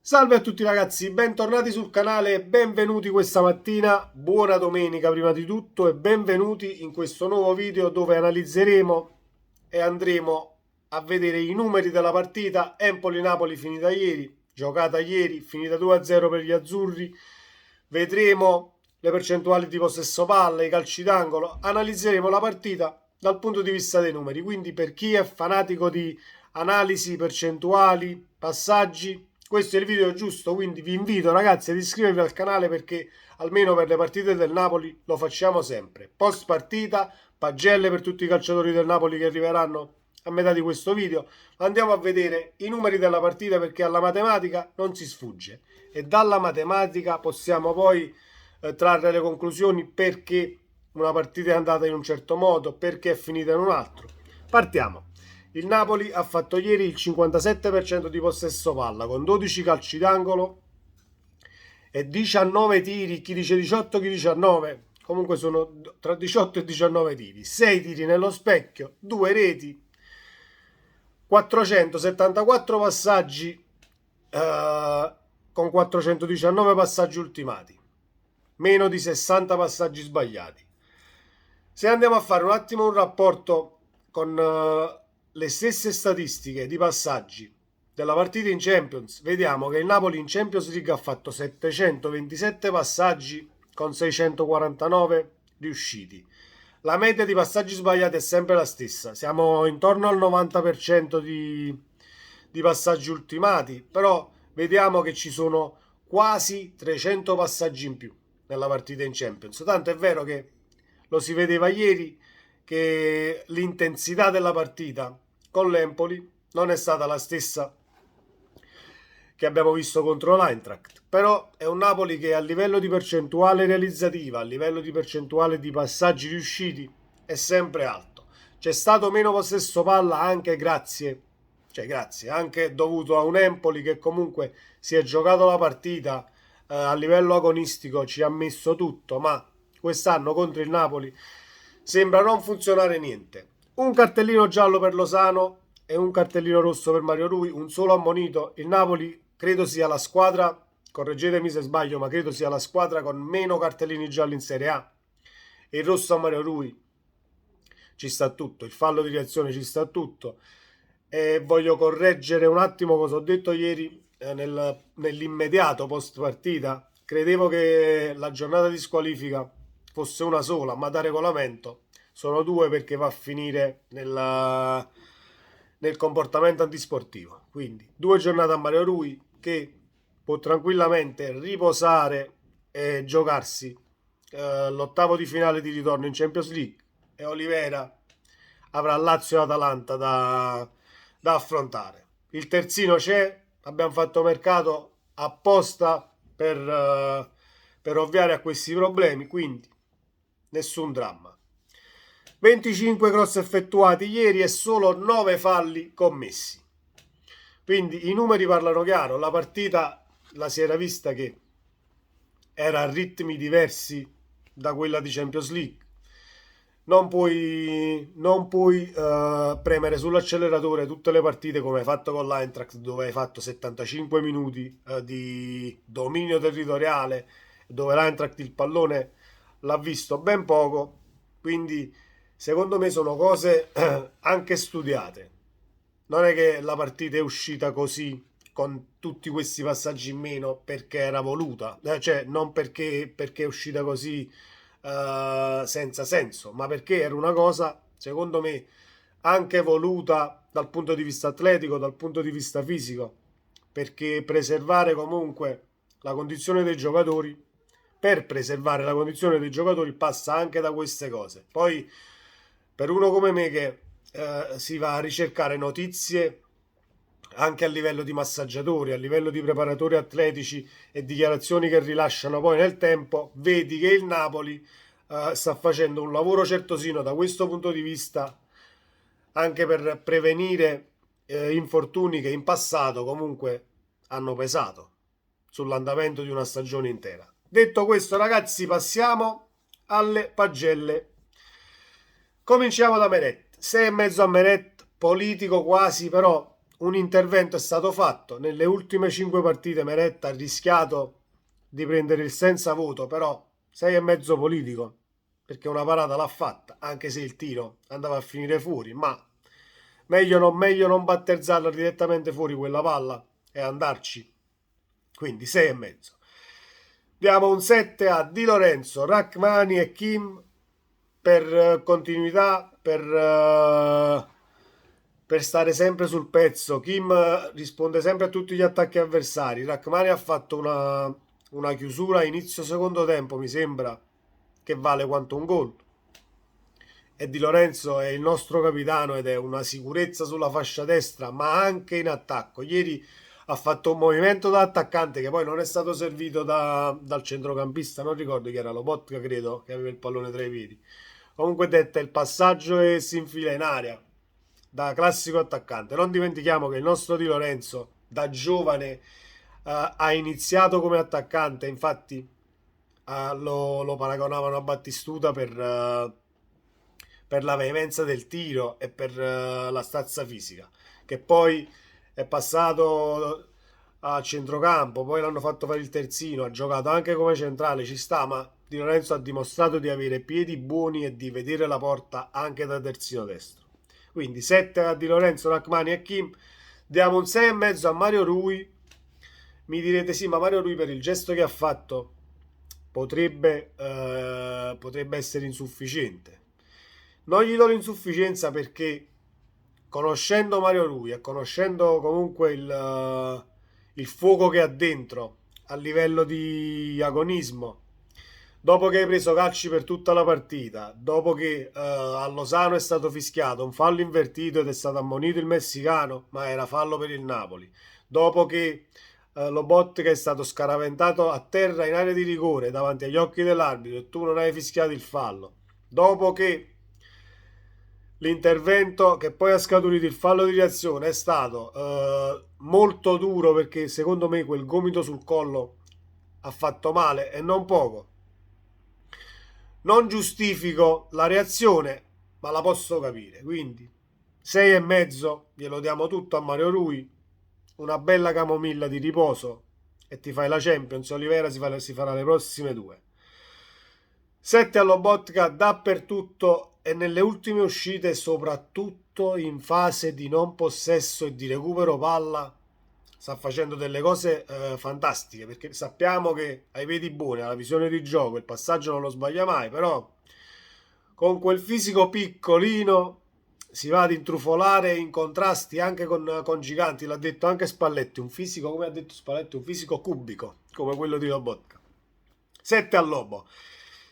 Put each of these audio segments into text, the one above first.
Salve a tutti ragazzi, bentornati sul canale e benvenuti questa mattina, buona domenica prima di tutto e benvenuti in questo nuovo video dove analizzeremo e andremo a vedere i numeri della partita Empoli-Napoli finita ieri, giocata ieri, finita 2-0 per gli azzurri. Vedremo le percentuali di possesso palla, i calci d'angolo, analizzeremo la partita dal punto di vista dei numeri, quindi per chi è fanatico di analisi, percentuali, passaggi, questo è il video giusto, quindi vi invito ragazzi ad iscrivervi al canale perché almeno per le partite del Napoli lo facciamo sempre. Post partita, pagelle per tutti i calciatori del Napoli che arriveranno a metà di questo video. Andiamo a vedere i numeri della partita perché alla matematica non si sfugge e dalla matematica possiamo poi trarre le conclusioni perché una partita è andata in un certo modo, perché è finita in un altro. Partiamo. Il Napoli ha fatto ieri il 57% di possesso palla con 12 calci d'angolo e 19 tiri, chi dice 18, chi 19, comunque sono tra 18 e 19 tiri, 6 tiri nello specchio, 2 reti, 474 passaggi con 419 passaggi ultimati, meno di 60 passaggi sbagliati. Se andiamo a fare un attimo un rapporto con le stesse statistiche di passaggi della partita in Champions, vediamo che il Napoli in Champions League ha fatto 727 passaggi con 649 riusciti. La media di passaggi sbagliati è sempre la stessa, siamo intorno al 90% di passaggi ultimati, però vediamo che ci sono quasi 300 passaggi in più nella partita in Champions. Tanto è vero che lo si vedeva ieri che l'intensità della partita con l'Empoli non è stata la stessa che abbiamo visto contro l'Eintracht, però è un Napoli che a livello di percentuale realizzativa, a livello di percentuale di passaggi riusciti è sempre alto. C'è stato meno possesso palla anche grazie, anche dovuto a un Empoli che comunque si è giocato la partita a livello agonistico, ci ha messo tutto, ma quest'anno contro il Napoli sembra non funzionare niente. Un cartellino giallo per Lozano e un cartellino rosso per Mario Rui, un solo ammonito. Il Napoli credo sia la squadra, correggetemi se sbaglio, ma credo sia la squadra con meno cartellini gialli in Serie A. E il rosso a Mario Rui ci sta tutto, il fallo di reazione ci sta tutto. E voglio correggere un attimo cosa ho detto ieri nell'immediato post partita. Credevo che la giornata di squalifica fosse una sola, ma da regolamento sono due perché va a finire nel comportamento antisportivo. Quindi 2 giornate a Mario Rui che può tranquillamente riposare e giocarsi l'ottavo di finale di ritorno in Champions League e Oliveira avrà Lazio e Atalanta da affrontare. Il terzino c'è, abbiamo fatto mercato apposta per ovviare a questi problemi, quindi nessun dramma. 25 cross effettuati ieri e solo 9 falli commessi. Quindi i numeri parlano chiaro, la partita la si era vista che era a ritmi diversi da quella di Champions League. Non puoi premere sull'acceleratore tutte le partite come hai fatto con l'Eintracht dove hai fatto 75 minuti di dominio territoriale, dove l'Eintracht il pallone l'ha visto ben poco, quindi secondo me sono cose anche studiate. Non è che la partita è uscita così con tutti questi passaggi in meno perché era voluta, cioè non perché è uscita così senza senso, ma perché era una cosa, secondo me, anche voluta dal punto di vista atletico, dal punto di vista fisico, perché preservare comunque la condizione dei giocatori, per preservare la condizione dei giocatori passa anche da queste cose. Poi, per uno come me che si va a ricercare notizie anche a livello di massaggiatori, a livello di preparatori atletici e dichiarazioni che rilasciano poi nel tempo, vedi che il Napoli sta facendo un lavoro certosino da questo punto di vista anche per prevenire infortuni che in passato comunque hanno pesato sull'andamento di una stagione intera. Detto questo, ragazzi, passiamo alle pagelle. Cominciamo da Meret. 6,5 a Meret, politico quasi, però un intervento è stato fatto. Nelle ultime 5 partite Meretta ha rischiato di prendere il senza voto, però 6,5 politico, perché una parata l'ha fatta, anche se il tiro andava a finire fuori, ma meglio non battezzarla direttamente fuori quella palla e andarci. Quindi 6,5. Diamo un 7 a Di Lorenzo, Rachmani e Kim per continuità, per stare sempre sul pezzo. Kim risponde sempre a tutti gli attacchi avversari. Rachmani ha fatto una chiusura a inizio secondo tempo, mi sembra, che vale quanto un gol. E Di Lorenzo è il nostro capitano ed è una sicurezza sulla fascia destra, ma anche in attacco. Ieri ha fatto un movimento da attaccante che poi non è stato servito dal centrocampista, non ricordo chi era, Lobotka credo, che aveva il pallone tra i piedi. Comunque detta il passaggio e si infila in area da classico attaccante. Non dimentichiamo che il nostro Di Lorenzo da giovane ha iniziato come attaccante, infatti lo paragonavano a Battistuta per la veemenza del tiro e per la stazza fisica, che poi è passato a centrocampo, poi l'hanno fatto fare il terzino, ha giocato anche come centrale, ci sta, ma Di Lorenzo ha dimostrato di avere piedi buoni e di vedere la porta anche da terzino destro. Quindi 7 a Di Lorenzo, Rachmani e Kim. Diamo un 6,5 a Mario Rui. Mi direte sì, ma Mario Rui per il gesto che ha fatto potrebbe essere insufficiente. Non gli do l'insufficienza perché conoscendo Mario Rui e conoscendo comunque il fuoco che ha dentro a livello di agonismo, dopo che hai preso calci per tutta la partita, dopo che a Lozano è stato fischiato un fallo invertito ed è stato ammonito il messicano, ma era fallo per il Napoli, dopo che Lobotka è stato scaraventato a terra in area di rigore davanti agli occhi dell'arbitro e tu non hai fischiato il fallo, dopo che l'intervento che poi ha scaturito il fallo di reazione è stato molto duro, perché secondo me quel gomito sul collo ha fatto male e non poco. Non giustifico la reazione, ma la posso capire. Quindi 6,5 glielo diamo tutto a Mario Rui. Una bella camomilla di riposo e ti fai la Champions. Olivera si farà le prossime 2. 7 a Lobotka dappertutto e nelle ultime uscite, soprattutto in fase di non possesso e di recupero palla, sta facendo delle cose fantastiche, perché sappiamo che ha i piedi buoni, ha la visione di gioco, il passaggio non lo sbaglia mai, però con quel fisico piccolino si va ad intrufolare in contrasti anche con giganti. L'ha detto anche Spalletti, un fisico, come ha detto Spalletti, un fisico cubico come quello di Lobotka. 7 al Lobo.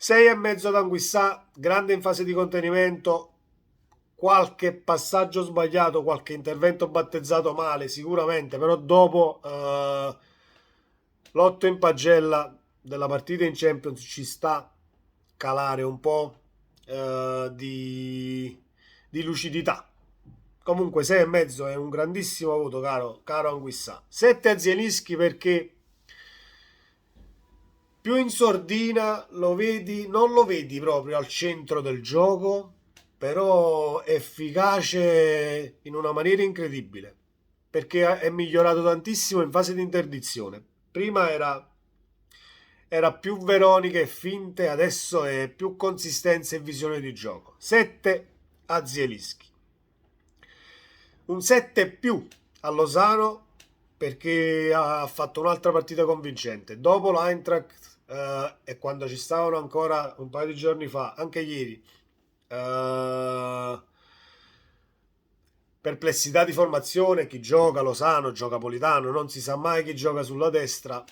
6,5 ad Anguissà, grande in fase di contenimento, qualche passaggio sbagliato, qualche intervento battezzato male sicuramente, però dopo l'8 in pagella della partita in Champions ci sta calare un po' di lucidità. Comunque 6,5 è un grandissimo voto, caro Anguissà. 7 a Zielinski perché più in sordina lo vedi, non lo vedi proprio al centro del gioco, però efficace in una maniera incredibile, perché è migliorato tantissimo in fase di interdizione. Prima era più Veronica e finte, adesso è più consistenza e visione di gioco. 7 a Zielinski. Un 7 più a Lozano perché ha fatto un'altra partita convincente. Dopo l'Eintracht e quando ci stavano ancora un paio di giorni fa, anche ieri, perplessità di formazione, chi gioca Lozano, gioca Politano, non si sa mai chi gioca sulla destra.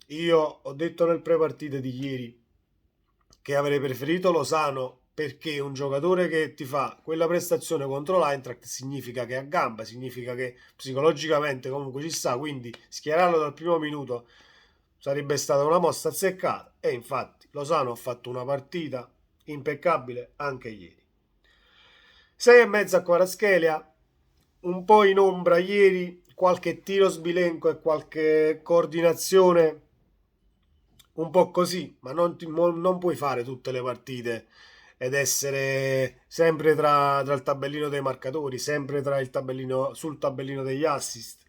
Io ho detto nel pre-partita di ieri che avrei preferito Lozano, perché un giocatore che ti fa quella prestazione contro l'Eintracht significa che ha gamba, significa che psicologicamente comunque ci sta, quindi schierarlo dal primo minuto sarebbe stata una mossa azzeccata e infatti Lozano ha fatto una partita impeccabile anche ieri. 6,5 a Kvaratskhelia, un po' in ombra ieri, qualche tiro sbilenco e qualche coordinazione un po' così, ma non puoi fare tutte le partite ed essere sempre tra il tabellino dei marcatori, sempre sul tabellino degli assist.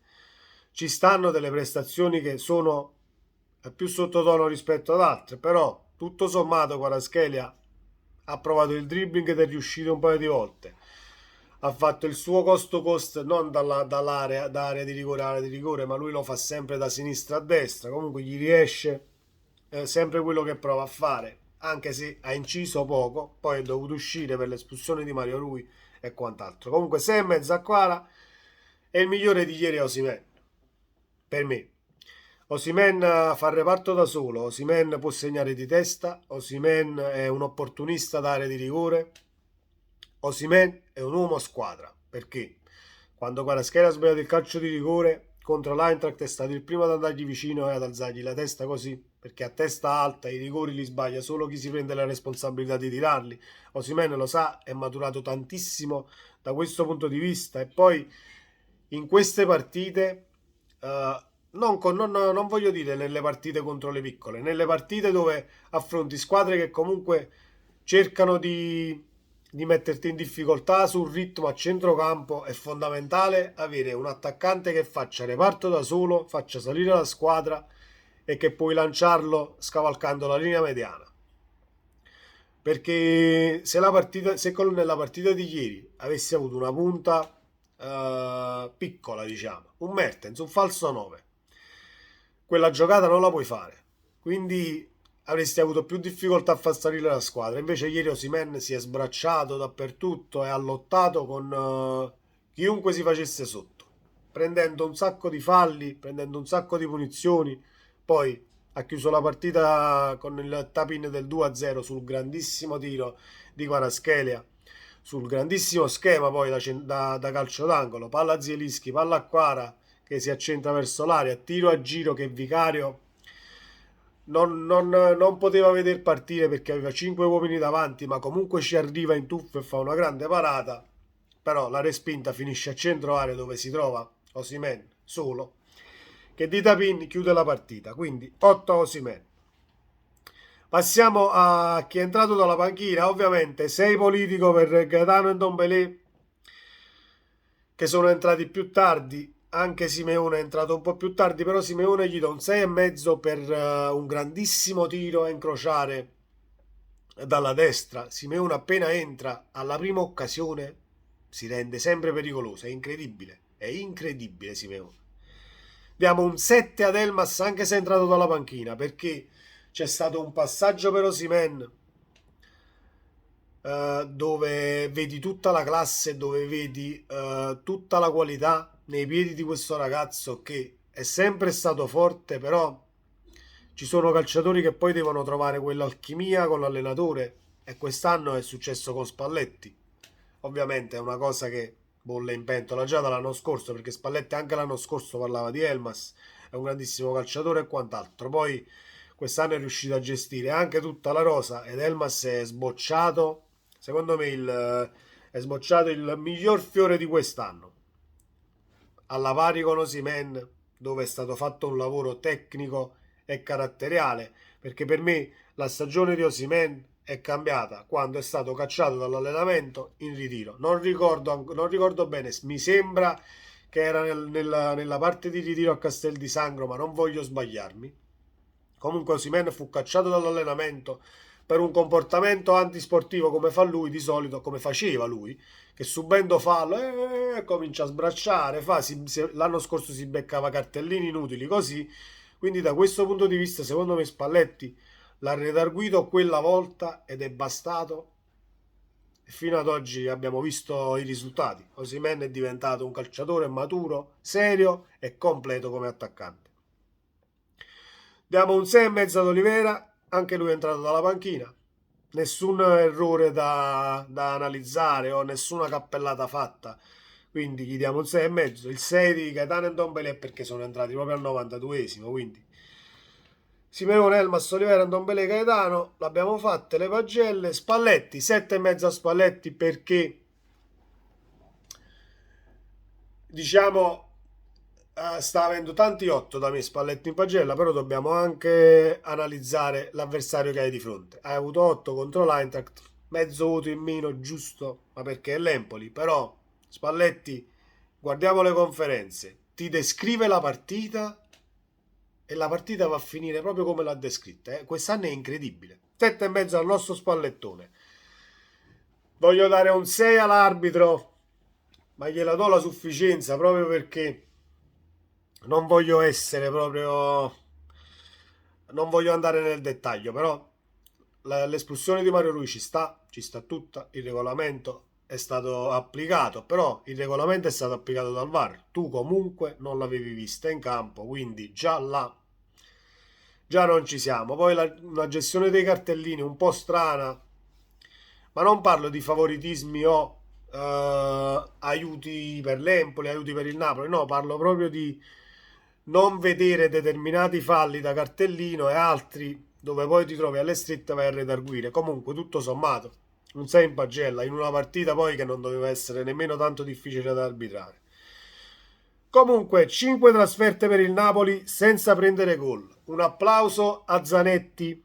Ci stanno delle prestazioni che sono più sottotono rispetto ad altre, però tutto sommato Kvaratskhelia ha provato il dribbling ed è riuscito un paio di volte. Ha fatto il suo cost non dall'area da area di rigore a area di rigore, ma lui lo fa sempre da sinistra a destra. Comunque gli riesce sempre quello che prova a fare, anche se ha inciso poco. Poi è dovuto uscire per l'espulsione di Mario Rui e quant'altro. Comunque 6,5 a Kvara, e il migliore di ieri è Osimhen, per me. Osimhen fa il reparto da solo, Osimhen può segnare di testa, Osimhen è un opportunista d'area di rigore, Osimhen è un uomo a squadra, perché quando Kvaratskhelia ha sbagliato il calcio di rigore contro l'Eintracht è stato il primo ad andargli vicino e ad alzargli la testa così, perché a testa alta i rigori li sbaglia solo chi si prende la responsabilità di tirarli. Osimhen lo sa, è maturato tantissimo da questo punto di vista, e poi in queste partite non voglio dire nelle partite contro le piccole, nelle partite dove affronti squadre che comunque cercano di metterti in difficoltà sul ritmo a centrocampo, è fondamentale avere un attaccante che faccia reparto da solo, faccia salire la squadra e che puoi lanciarlo scavalcando la linea mediana. Perché se nella partita di ieri avessi avuto una punta piccola, diciamo, un Mertens, un falso 9, quella giocata non la puoi fare. Quindi avresti avuto più difficoltà a far salire la squadra. Invece ieri Osimhen si è sbracciato dappertutto e ha lottato con chiunque si facesse sotto, prendendo un sacco di falli, prendendo un sacco di punizioni. Poi ha chiuso la partita con il tap-in del 2-0 sul grandissimo tiro di Kvaratskhelia, sul grandissimo schema poi da calcio d'angolo, palla a Zielinski, palla a Kvara che si accentra verso l'aria, tiro a giro che Vicario non poteva vedere partire perché aveva 5 uomini davanti, ma comunque ci arriva in tuffo e fa una grande parata. Però la respinta finisce a centro area dove si trova Osimhen solo, che di tapin chiude la partita. Quindi 8 Osimhen. Passiamo a chi è entrato dalla panchina. Ovviamente 6 politico per Gaetano e Ndombele, che sono entrati più tardi. Anche Simeone è entrato un po' più tardi, però Simeone gli do un 6,5 per un grandissimo tiro a incrociare dalla destra. Simeone appena entra alla prima occasione si rende sempre pericoloso, è incredibile Simeone. Diamo un 7 ad Elmas anche se è entrato dalla panchina, perché c'è stato un passaggio per Osimhen dove vedi tutta la classe, dove vedi tutta la qualità nei piedi di questo ragazzo che è sempre stato forte, però ci sono calciatori che poi devono trovare quell'alchimia con l'allenatore, e quest'anno è successo con Spalletti. Ovviamente è una cosa che bolle in pentola già dall'anno scorso, perché Spalletti anche l'anno scorso parlava di Elmas, è un grandissimo calciatore e quant'altro. Poi quest'anno è riuscito a gestire anche tutta la rosa ed Elmas è sbocciato, secondo me è sbocciato il miglior fiore di quest'anno, alla pari con Osimhen, dove è stato fatto un lavoro tecnico e caratteriale, perché per me la stagione di Osimhen è cambiata quando è stato cacciato dall'allenamento in ritiro. Non ricordo bene, mi sembra che era nella parte di ritiro a Castel di Sangro, ma non voglio sbagliarmi. Comunque Osimhen fu cacciato dall'allenamento per un comportamento antisportivo come fa lui di solito, come faceva lui, che subendo fallo comincia a sbracciare, l'anno scorso si beccava cartellini inutili così, quindi da questo punto di vista secondo me Spalletti l'ha redarguito quella volta ed è bastato, e fino ad oggi abbiamo visto i risultati. Osimhen è diventato un calciatore maturo, serio e completo come attaccante. Diamo un 6,5 ad Olivera, anche lui è entrato dalla panchina, nessun errore da analizzare o nessuna cappellata fatta, quindi gli diamo un 6,5. Il 6 di Gaetano e Ndombele perché sono entrati proprio al 92esimo, quindi Simeone, Elmas, Olivera, Ndombele, Gaetano, l'abbiamo fatte le pagelle. Spalletti, 7,5 a Spalletti perché diciamo sta avendo tanti 8 da me Spalletti in pagella, però dobbiamo anche analizzare l'avversario che hai di fronte. Hai avuto 8 contro l'Eintracht, mezzo voto in meno giusto, ma perché è l'Empoli. Però Spalletti, guardiamo le conferenze, ti descrive la partita e la partita va a finire proprio come l'ha descritta. Quest'anno è incredibile. 7,5 al nostro Spallettone. Voglio dare un 6 all'arbitro, ma gliela do la sufficienza proprio perché non voglio essere proprio... non voglio andare nel dettaglio, però l'espulsione di Mario Rui ci sta tutta, il regolamento è stato applicato, però il regolamento è stato applicato dal VAR, tu comunque non l'avevi vista in campo, quindi già là già non ci siamo. Poi la gestione dei cartellini un po' strana, ma non parlo di favoritismi o aiuti per l'Empoli, aiuti per il Napoli, no, parlo proprio di non vedere determinati falli da cartellino e altri dove poi ti trovi alle strette e vai a redarguire. Comunque, tutto sommato, un 6 in pagella in una partita poi che non doveva essere nemmeno tanto difficile da arbitrare. Comunque, 5 trasferte per il Napoli senza prendere gol. Un applauso a Zanetti,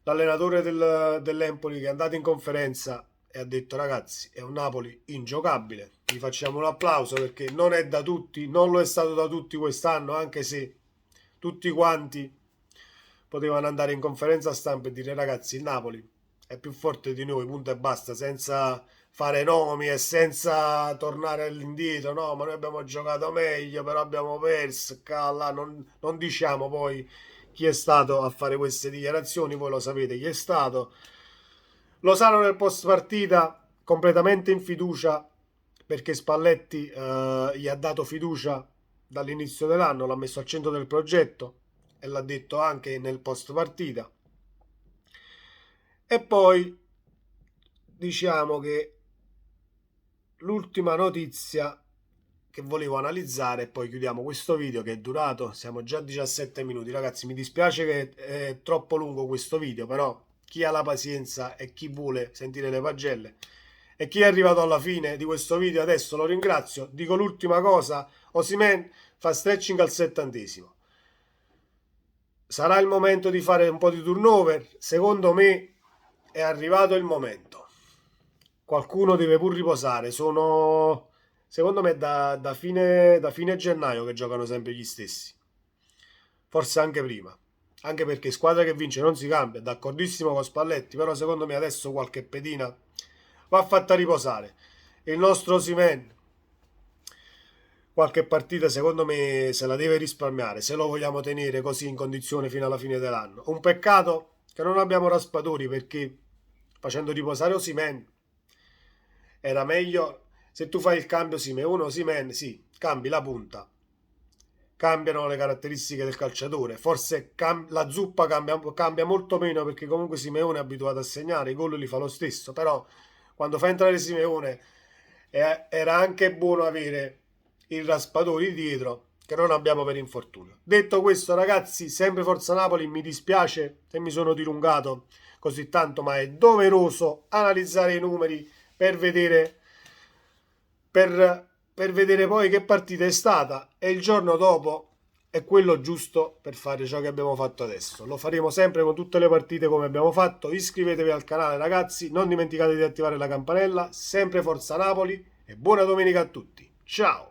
l'allenatore dell'Empoli, che è andato in conferenza e ha detto: ragazzi, è un Napoli ingiocabile. Gli facciamo un applauso perché non è da tutti, non lo è stato da tutti quest'anno, anche se tutti quanti potevano andare in conferenza stampa e dire: ragazzi, il Napoli è più forte di noi, punto e basta, senza fare nomi e senza tornare all'indietro. No, ma noi abbiamo giocato meglio, però abbiamo perso. Calla, non diciamo poi chi è stato a fare queste dichiarazioni, voi lo sapete chi è stato. Lozano nel post partita completamente in fiducia perché Spalletti gli ha dato fiducia dall'inizio dell'anno, l'ha messo al centro del progetto e l'ha detto anche nel post partita. E poi diciamo che l'ultima notizia che volevo analizzare, e poi chiudiamo questo video che è durato, siamo già a 17 minuti. Ragazzi, mi dispiace che è troppo lungo questo video, però chi ha la pazienza e chi vuole sentire le pagelle e chi è arrivato alla fine di questo video adesso lo ringrazio. Dico l'ultima cosa: Osimhen fa stretching al 70°. Sarà il momento di fare un po' di turnover. Secondo me è arrivato il momento. Qualcuno deve pur riposare. Secondo me da fine gennaio che giocano sempre gli stessi. Forse anche prima. Anche perché squadra che vince non si cambia. D'accordissimo con Spalletti, però secondo me adesso qualche pedina va fatta riposare. Il nostro Osimhen qualche partita secondo me se la deve risparmiare se lo vogliamo tenere così in condizione fino alla fine dell'anno. Un peccato che non abbiamo Raspadori, perché facendo riposare Osimhen era meglio. Se tu fai il cambio Simeone Osimhen, sì, cambi la punta, cambiano le caratteristiche del calciatore, forse la zuppa cambia molto meno, perché comunque Simeone è abituato a segnare, i gol li fa lo stesso, però quando fa entrare Simeone era anche buono avere il Raspadori dietro, che non abbiamo per infortunio. Detto questo, ragazzi, sempre Forza Napoli. Mi dispiace se mi sono dilungato così tanto, ma è doveroso analizzare i numeri per vedere poi che partita è stata, e il giorno dopo è quello giusto per fare ciò che abbiamo fatto adesso. Lo faremo sempre con tutte le partite come abbiamo fatto. Iscrivetevi al canale, ragazzi, non dimenticate di attivare la campanella. Sempre Forza Napoli e buona domenica a tutti. Ciao!